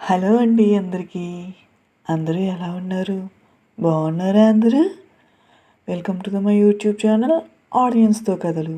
Hello అండి అందరికీ. అందరూ ఎలా ఉన్నారు? బాగున్నారా అందరూ? Welcome to my YouTube channel ఆడియన్స్తో కథలు.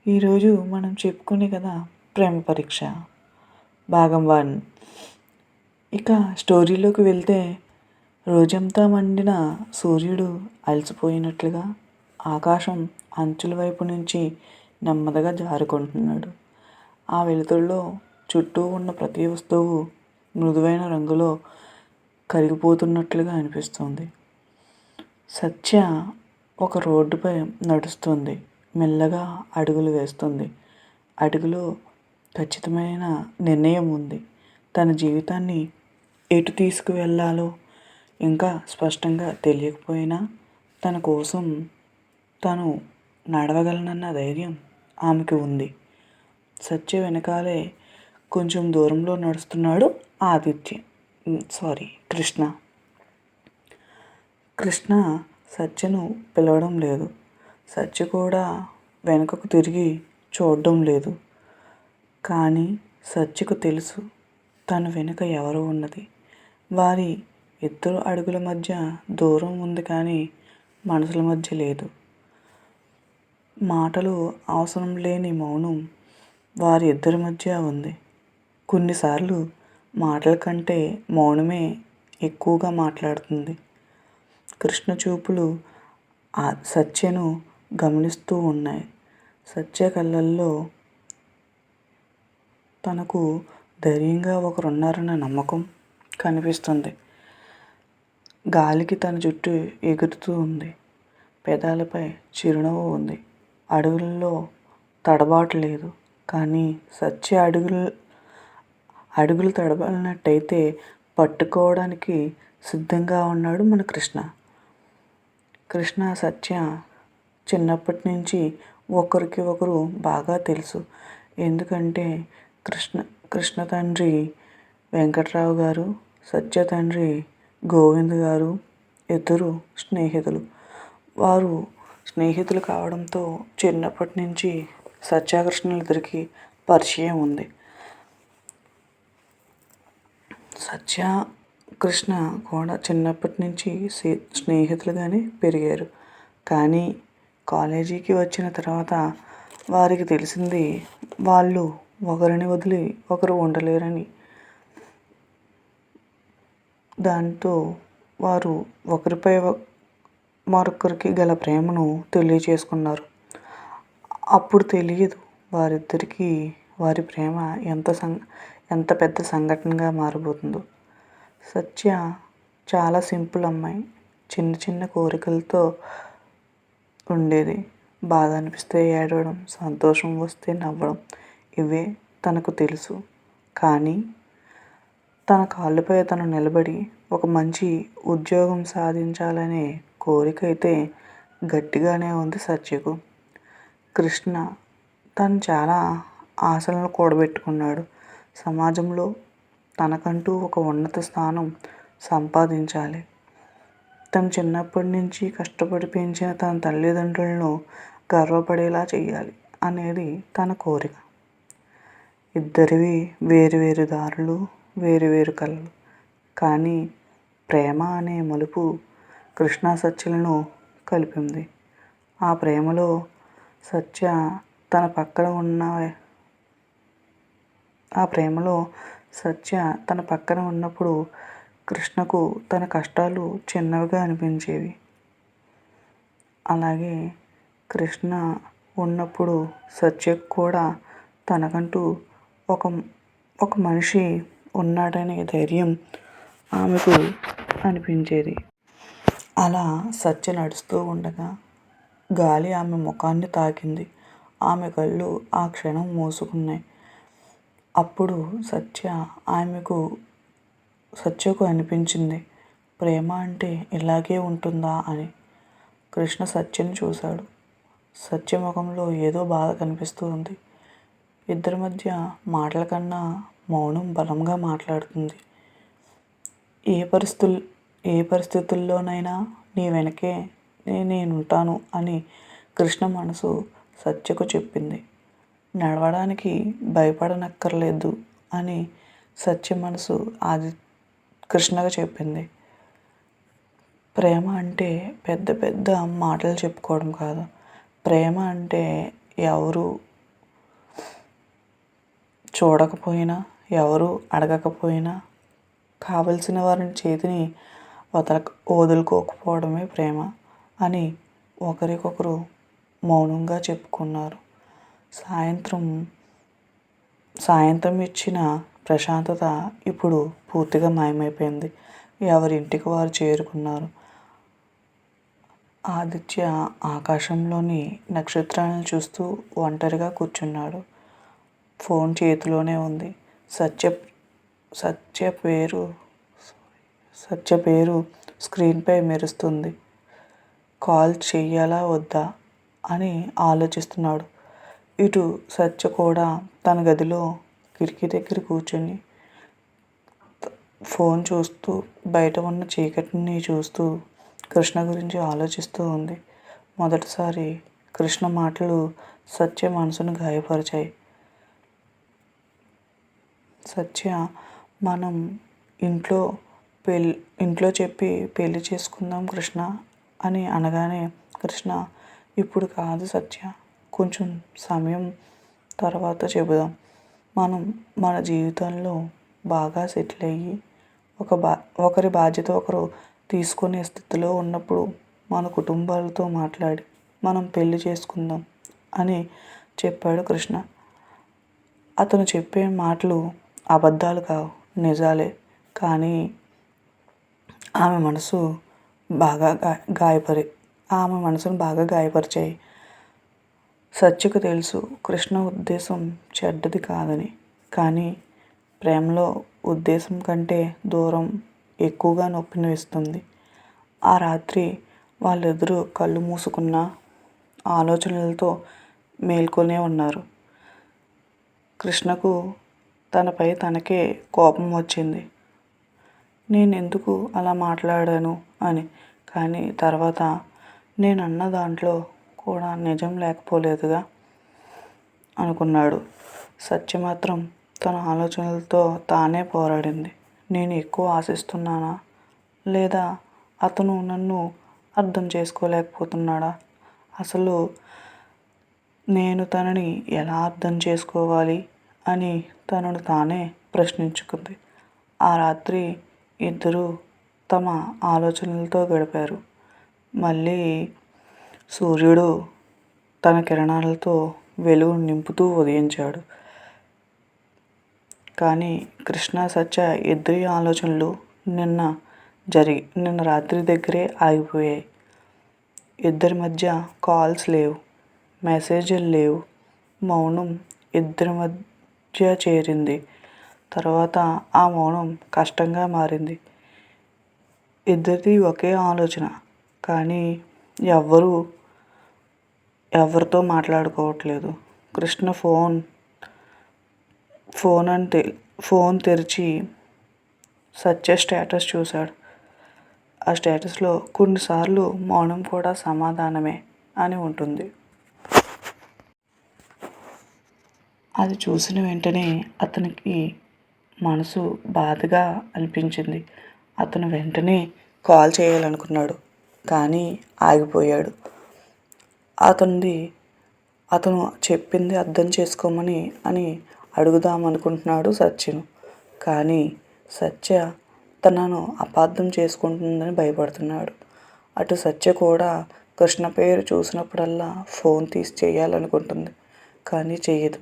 ఈరోజు మనం చెప్పుకునే కథ ప్రేమ పరీక్ష భాగం 1. ఇక స్టోరీలోకి వెళ్తే, రోజంతా మండిన సూర్యుడు అలసిపోయినట్లుగా ఆకాశం అంచుల వైపు నుంచి నెమ్మదిగా జారుకుంటున్నాడు. ఆ వెలుతురులో చుట్టూ ఉన్న ప్రతి వస్తువు మృదువైన రంగులో కరిగిపోతున్నట్లుగా అనిపిస్తుంది. సత్య ఒక రోడ్డుపై నడుస్తుంది. మెల్లగా అడుగులు వేస్తుంది. అడుగులో ఖచ్చితమైన నిర్ణయం ఉంది. తన జీవితాన్ని ఎటు తీసుకువెళ్ళాలో ఇంకా స్పష్టంగా తెలియకపోయినా తన కోసం తను నడవగలనన్న ధైర్యం ఆమెకు ఉంది. సత్య వెనకాలే కొంచెం దూరంలో నడుస్తున్నాడు కృష్ణ. కృష్ణ సత్యను పిలవడం లేదు. సత్య కూడా వెనుకకు తిరిగి చూడడం లేదు. కానీ సత్యకు తెలుసు తన వెనుక ఎవరు ఉన్నది. వారి ఇద్దరు అడుగుల మధ్య దూరం ఉంది, కానీ మనసుల మధ్య లేదు. మాటలు అవసరం లేని మౌనం వారి ఇద్దరి మధ్య ఉంది. కొన్నిసార్లు మాటల కంటే మౌనమే ఎక్కువగా మాట్లాడుతుంది. కృష్ణ చూపులు సత్యను గమనిస్తూ ఉన్నాయి. సత్య కళ్ళల్లో తనకు ధైర్యంగా ఒకరున్నారన్న నమ్మకం కనిపిస్తుంది. గాలికి తన జుట్టు ఎగురుతూ ఉంది. పెదాలపై చిరునవ్వు ఉంది. అడుగులలో తడబాటు లేదు. కానీ సత్య అడుగులు తడబడినట్టయితే పట్టుకోవడానికి సిద్ధంగా ఉన్నాడు మన కృష్ణ. సత్య చిన్నప్పటి నుంచి ఒకరికి ఒకరు బాగా తెలుసు. ఎందుకంటే కృష్ణ తండ్రి వెంకట్రావు గారు, సత్య తండ్రి గోవింద్ గారు ఇద్దరు స్నేహితులు. వారు స్నేహితులు కావడంతో చిన్నప్పటి నుంచి సత్యకృష్ణులిద్దరికీ పరిచయం ఉంది. సత్య కృష్ణ కూడా చిన్నప్పటి నుంచి స్నేహితులుగానే పెరిగారు. కానీ కాలేజీకి వచ్చిన తర్వాత వారికి తెలిసింది వాళ్ళు ఒకరిని వదిలి ఒకరు ఉండలేరని. దాంతో వారు ఒకరిపై మరొకరికి గల ప్రేమను తెలియచేసుకున్నారు. అప్పుడు తెలియదు వారిద్దరికీ వారి ప్రేమ ఎంత పెద్ద సంఘటనగా మారబోతుందో. సత్య చాలా సింపుల్ అమ్మాయి. చిన్న చిన్న కోరికలతో ఉండేది. బాధ అనిపిస్తే ఏడవడం, సంతోషం వస్తే నవ్వడం, ఇవే తనకు తెలుసు. కానీ తన కాళ్ళపై తను నిలబడి ఒక మంచి ఉద్యోగం సాధించాలనే కోరిక అయితే గట్టిగానే ఉంది సత్యకు. కృష్ణ తను చాలా ఆశలను కూడబెట్టుకున్నాడు. సమాజంలో తనకంటూ ఒక ఉన్నత స్థానం సంపాదించాలి. తను చిన్నప్పటి నుంచి కష్టపడి పెంచిన తన తల్లిదండ్రులను గర్వపడేలా చేయాలి అనేది తన కోరిక. ఇద్దరివి వేరు దారులు, వేరు కళలు. కానీ ప్రేమ అనే మలుపు కృష్ణ సత్యలను కలిపింది. ఆ ప్రేమలో సత్య తన పక్కన ఉన్నప్పుడు కృష్ణకు తన కష్టాలు చిన్నవిగా అనిపించేవి. అలాగే కృష్ణ ఉన్నప్పుడు సత్యకు కూడా తనకంటూ ఒక మనిషి ఉన్నాడనే ధైర్యం ఆమెకు అనిపించేది. అలా సత్య నడుస్తూ ఉండగా గాలి ఆమె ముఖాన్ని తాకింది. ఆమె కళ్ళు ఆ క్షణం మూసుకున్నాయి. అప్పుడు సత్యకు అనిపించింది, ప్రేమ అంటే ఇలాగే ఉంటుందా అని. కృష్ణ సత్యను చూశాడు. సత్య ముఖంలో ఏదో బాధ కనిపిస్తూ ఉంది. ఇద్దరి మధ్య మాటల కన్నా మౌనం బలంగా మాట్లాడుతుంది. ఏ పరిస్థితుల్లోనైనా నీ వెనకే నేనుంటాను అని కృష్ణ మనసు సత్యకు చెప్పింది. నడవడానికి భయపడనక్కర్లేదు అని సత్య మనసు కృష్ణగా చెప్పింది. ప్రేమ అంటే పెద్ద పెద్ద మాటలు చెప్పుకోవడం కాదు. ప్రేమ అంటే ఎవరు చూడకపోయినా, ఎవరు అడగకపోయినా కావలసిన వారిని చేతిని వదులుకోకపోవడమే ప్రేమ అని ఒకరికొకరు మౌనంగా చెప్పుకున్నారు. సాయంత్రం ఇచ్చిన ప్రశాంతత ఇప్పుడు పూర్తిగా మాయమైపోయింది. ఎవరింటికి వారు చేరుకున్నారు. ఆదిత్య ఆకాశంలోని నక్షత్రాలను చూస్తూ ఒంటరిగా కూర్చున్నాడు. ఫోన్ చేతిలోనే ఉంది. సత్య పేరు స్క్రీన్పై మెరుస్తుంది. కాల్ చెయ్యాలా వద్దా అని ఆలోచిస్తున్నాడు. ఇటు సత్య కూడా తన గదిలో కిటికీ దగ్గర కూర్చొని ఫోన్ చూస్తూ బయట ఉన్న చీకటిని చూస్తూ కృష్ణ గురించి ఆలోచిస్తూ ఉంది. మొదటిసారి కృష్ణ మాటలు సత్య మనసును గాయపరిచాయి. సత్య మనం ఇంట్లో చెప్పి పెళ్లి చేసుకుందాం కృష్ణ అని అనగానే కృష్ణ ఇప్పుడు కాదు సత్య, కొంచెం సమయం తర్వాత చెబుదాం. మనం మన జీవితంలో బాగా సెటిల్ అయ్యి ఒకరి బాధ్యత ఒకరు తీసుకునే స్థితిలో ఉన్నప్పుడు మన కుటుంబాలతో మాట్లాడి మనం పెళ్లి చేసుకుందాం అని చెప్పాడు కృష్ణ. అతను చెప్పే మాటలు అబద్ధాలు కావు, నిజాలే. కానీ ఆమె మనసును బాగా గాయపరిచాయి. సత్యకు తెలుసు కృష్ణ ఉద్దేశం చెడ్డది కాదని. కానీ ప్రేమలో ఉద్దేశం కంటే దూరం ఎక్కువగా నొప్పిని ఇస్తుంది. ఆ రాత్రి వాళ్ళిద్దరూ కళ్ళు మూసుకున్న ఆలోచనలతో మేల్కొనే ఉన్నారు. కృష్ణకు తనపై తనకే కోపం వచ్చింది. నేనెందుకు అలా మాట్లాడాను అని. కానీ తర్వాత నేనన్న దాంట్లో కూడా నిజం లేకపోలేదుగా అనుకున్నాడు. సత్య మాత్రం తన ఆలోచనలతో తానే పోరాడింది. నేను ఎక్కువ ఆశిస్తున్నానా, లేదా అతను నన్ను అర్థం చేసుకోలేకపోతున్నాడా? అసలు నేను తనని ఎలా అర్థం చేసుకోవాలి అని తనను తానే ప్రశ్నించుకుంది. ఆ రాత్రి ఇద్దరూ తమ ఆలోచనలతో గడిపారు. మళ్ళీ సూర్యుడు తన కిరణాలతో వెలుగు నింపుతూ ఉదయించాడు. కానీ కృష్ణ సత్య ఇద్దరి ఆలోచనలు నిన్న రాత్రి దగ్గరే ఆగిపోయాయి. ఇద్దరి మధ్య కాల్స్ లేవు, మెసేజ్లు లేవు. మౌనం ఇద్దరి మధ్య చేరింది. తర్వాత ఆ మౌనం కష్టంగా మారింది. ఇద్దరిది ఒకే ఆలోచన, కానీ ఎవరితో మాట్లాడుకోవట్లేదు. కృష్ణ ఫోన్ తెరిచి సత్య స్టేటస్ చూశాడు. ఆ స్టేటస్లో కొన్నిసార్లు మౌనం కూడా సమాధానమే అని ఉంటుంది. అది చూసిన వెంటనే అతనికి మనసు బాధగా అనిపించింది. అతను వెంటనే కాల్ చేయాలనుకున్నాడు, కానీ ఆగిపోయాడు. అతను చెప్పింది అర్థం చేసుకోమని అడుగుదామనుకుంటున్నాడు సత్యను. కానీ సత్య తనను అపార్థం చేసుకుంటుందని భయపడుతున్నాడు. అటు సత్య కూడా కృష్ణ పేరు చూసినప్పుడల్లా ఫోన్ తీసి చేయాలనుకుంటుంది, కానీ చెయ్యదు.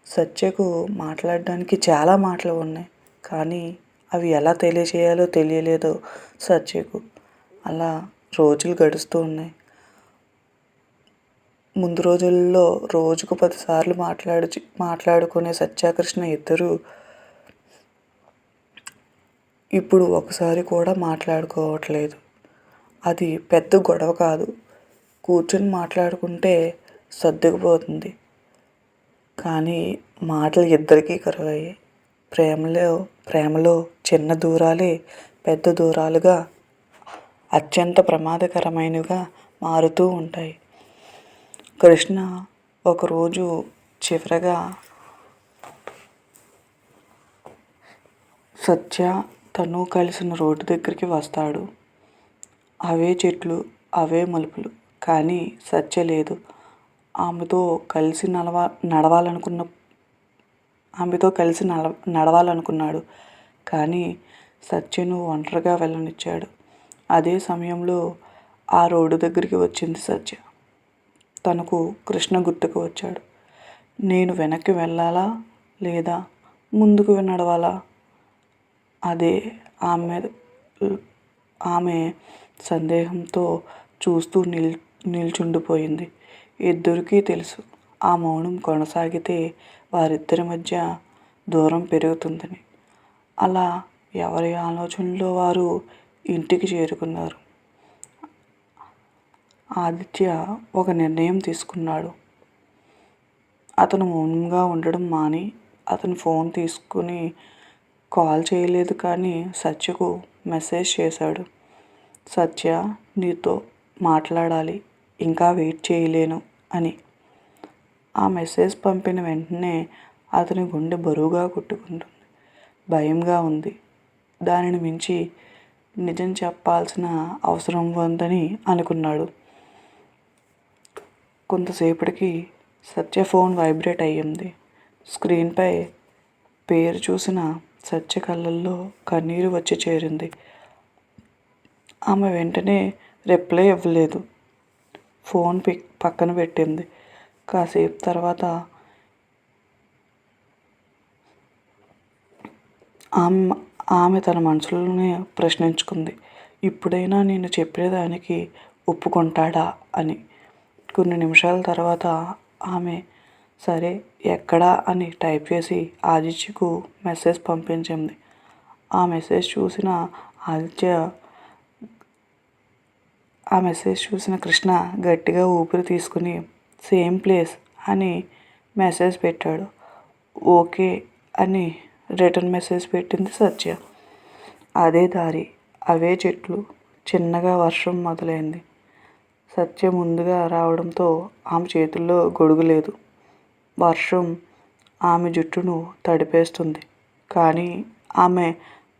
సత్యకు మాట్లాడడానికి చాలా మాటలు ఉన్నాయి, కానీ అవి ఎలా తెలియచేయాలో తెలియలేదు సత్యకు. అలా రోజులు గడుస్తూ ఉన్నాయి. ముందు రోజుల్లో రోజుకు 10 సార్లు మాట్లాడుకునే సత్యకృష్ణ ఇద్దరు ఇప్పుడు ఒకసారి కూడా మాట్లాడుకోవట్లేదు. అది పెద్ద గొడవ కాదు, కూర్చొని మాట్లాడుకుంటే సర్దుకుపోతుంది. కానీ మాటలు ఇద్దరికీ కరువయ్యాయి. ప్రేమలో చిన్న దూరాలే పెద్ద దూరాలుగా, అత్యంత ప్రమాదకరమైనవిగా మారుతూ ఉంటాయి. కృష్ణ ఒకరోజు చివరగా సత్య తను కలిసిన రోడ్డు దగ్గరికి వస్తాడు. అవే చెట్లు, అవే మలుపులు. కానీ సత్య లేదు. ఆమెతో కలిసి నడవాలనుకున్న ఆమెతో కలిసి నడవాలనుకున్నాడు. కానీ సత్యను ఒంటరిగా వెళ్ళనిచ్చాడు. అదే సమయంలో ఆ రోడ్డు దగ్గరికి వచ్చింది సత్య. తనకు కృష్ణ గుర్తుకు వచ్చాడు. నేను వెనక్కి వెళ్ళాలా లేదా ముందుకు నడవాలా? అదే ఆమె సందేహంతో చూస్తూ నిల్చుండిపోయింది. ఇద్దరికీ తెలుసు ఆ మౌనం కొనసాగితే వారిద్దరి మధ్య దూరం పెరుగుతుందని. అలా ఎవరి ఆలోచనలో వారు ఇంటికి చేరుకున్నారు. ఆదిత్య ఒక నిర్ణయం తీసుకున్నాడు. అతను మౌనంగా ఉండడం మాని అతను ఫోన్ తీసుకుని కాల్ చేయలేదు, కానీ సత్యకు మెసేజ్ చేశాడు. సత్య, నీతో మాట్లాడాలి, ఇంకా వెయిట్ చేయలేను అని. ఆ మెసేజ్ పంపిన వెంటనే అతని గుండె బరువుగా కొట్టుకుంటుంది. భయంగా ఉంది. దానిని మించి నిజం చెప్పాల్సిన అవసరం ఉందని అనుకున్నాడు. కొంతసేపటికి సత్య ఫోన్ వైబ్రేట్ అయ్యింది. స్క్రీన్పై పేరు చూసిన సత్య కళ్ళల్లో కన్నీరు వచ్చి చేరింది. ఆమె వెంటనే రిప్లై ఇవ్వలేదు. ఫోన్ పక్కన పెట్టింది. కాసేపు తర్వాత ఆమె తన మనసులోనే ప్రశ్నించుకుంది, ఇప్పుడైనా నేను చెప్పేదానికి ఒప్పుకుంటాడా అని. కొన్ని నిమిషాల తర్వాత ఆమె సరే ఎక్కడా అని టైప్ చేసి ఆదిత్యకు మెసేజ్ పంపించింది. ఆ మెసేజ్ చూసిన కృష్ణ గట్టిగా ఊపిరి తీసుకుని సేమ్ ప్లేస్ అని మెసేజ్ పెట్టాడు. ఓకే అని రిటర్న్ మెసేజ్ పెట్టింది సత్య. అదే దారి, అవే చెట్లు. చిన్నగా వర్షం మొదలైంది. సత్య ముందుగా రావడంతో ఆమె చేతుల్లో గొడుగు లేదు. వర్షం ఆమె జుట్టును తడిపేస్తుంది. కానీ ఆమె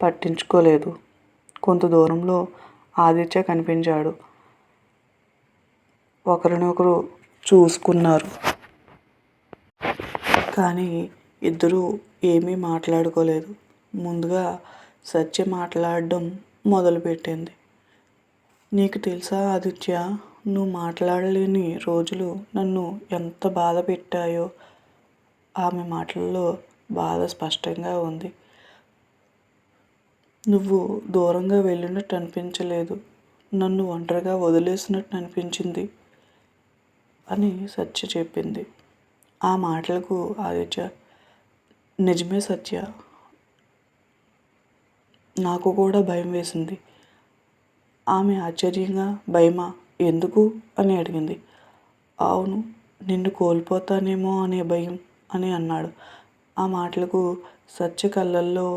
పట్టించుకోలేదు. కొంత దూరంలో ఆదిత్య కనిపించాడు. ఒకరినొకరు చూసుకున్నారు. కానీ ఇద్దరూ ఏమీ మాట్లాడుకోలేదు. ముందుగా సత్య మాట్లాడడం మొదలుపెట్టింది. నీకు తెలుసా ఆదిత్య, నువ్వు మాట్లాడలేని రోజులు నన్ను ఎంత బాధ పెట్టాయో. ఆమె మాటల్లో బాధ స్పష్టంగా ఉంది. నువ్వు దూరంగా వెళ్ళినట్టు అనిపించలేదు, నన్ను ఒంటరిగా వదిలేసినట్టు అనిపించింది అని సత్య చెప్పింది. ఆ మాటలకు ఆదిత్య, నిజమే సత్య, నాకు కూడా భయం వేసింది. ఆమె ఆశ్చర్యంగా, భయమా, ఎందుకు అని అడిగింది. అవును, నిన్ను కోల్పోతానేమో అనే భయం అని అన్నాడు. ఆ మాటలకు సత్య కళ్ళల్లో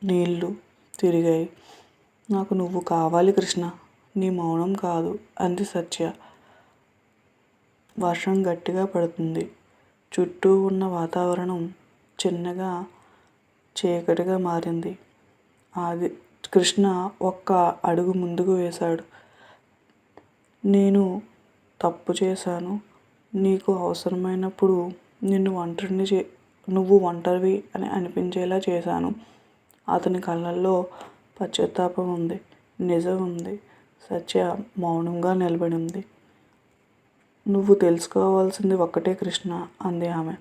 నీళ్లు తిరిగాయి. నాకు నువ్వు కావాలి కృష్ణ, నీ మౌనం కాదు అంది సత్య. వర్షం గట్టిగా పడుతుంది. చుట్టూ ఉన్న వాతావరణం చిన్నగా చీకటిగా మారింది. కృష్ణ ఒక్క అడుగు ముందుకు వేశాడు. నేను తప్పు చేశాను. నీకు అవసరమైనప్పుడు నువ్వు ఒంటరివి అని అనిపించేలా చేశాను. అతని కళ్ళల్లో పశ్చాత్తాపం ఉంది, నిజం ఉంది. సత్య మౌనంగా నిలబడింది. నువ్వు తెలుసుకోవాల్సింది ఒక్కటే కృష్ణ అంది ఆమె.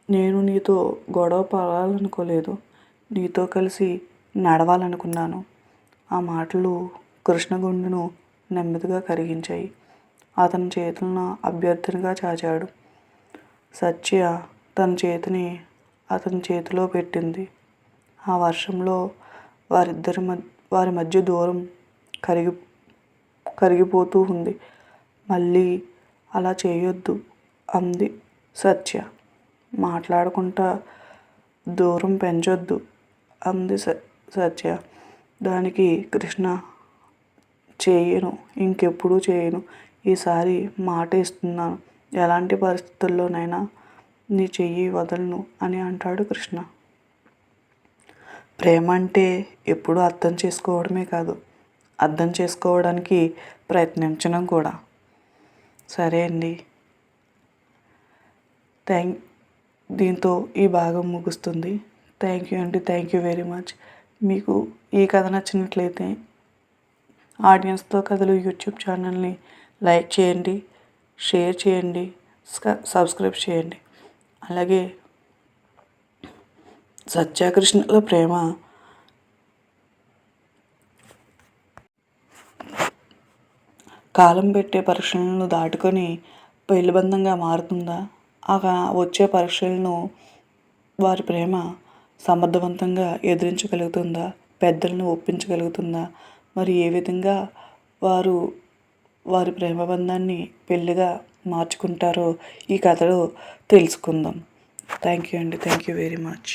నేను నీతో గొడవ పడాలనుకోలేదు, నీతో కలిసి నడవాలనుకున్నాను. ఆ మాటలు కృష్ణ గుండెను నెమ్మదిగా కరిగించాయి. అతని చేతులను అభ్యర్థనగా చాచాడు. సత్య తన చేతిని అతని చేతిలో పెట్టింది. ఆ వర్షంలో వారి మధ్య దూరం కరిగిపోతూ ఉంది. మళ్ళీ అలా చేయొద్దు అంది సత్య. మాట్లాడుకుంటా దూరం పెంచొద్దు అంది సత్య. దానికి కృష్ణ, చేయను, ఇంకెప్పుడూ చేయను, ఈసారి మాట ఇస్తున్నాను, ఎలాంటి పరిస్థితుల్లోనైనా నీ చెయ్యి వదలను అని అంటాడు కృష్ణ. ప్రేమ అంటే ఎప్పుడూ అర్థం చేసుకోవడమే కాదు, అర్థం చేసుకోవడానికి ప్రయత్నించడం కూడా. సరే అండి, దీంతో ఈ భాగం ముగుస్తుంది. థ్యాంక్ యూ అండి, థ్యాంక్ యూ వెరీ మచ్. మీకు ఈ కథ నచ్చినట్లయితే ఆడియన్స్తో కథలు యూట్యూబ్ ఛానల్ని లైక్ చేయండి, షేర్ చేయండి, సబ్స్క్రైబ్ చేయండి. అలాగే సత్యకృష్ణుల ప్రేమ కాలం పెట్టే పరీక్షలను దాటుకొని పెళ్లిబంధంగా మారుతుందా? వచ్చే పరీక్షలను వారి ప్రేమ సమర్థవంతంగా ఎదిరించగలుగుతుందా? పెద్దలను ఒప్పించగలుగుతుందా? మరి ఏ విధంగా వారి ప్రేమ బంధాన్ని పెళ్ళిగా మార్చుకుంటారో ఈ కథలో తెలుసుకుందాం. థ్యాంక్ యూ అండి, థ్యాంక్ యూ వెరీ మచ్.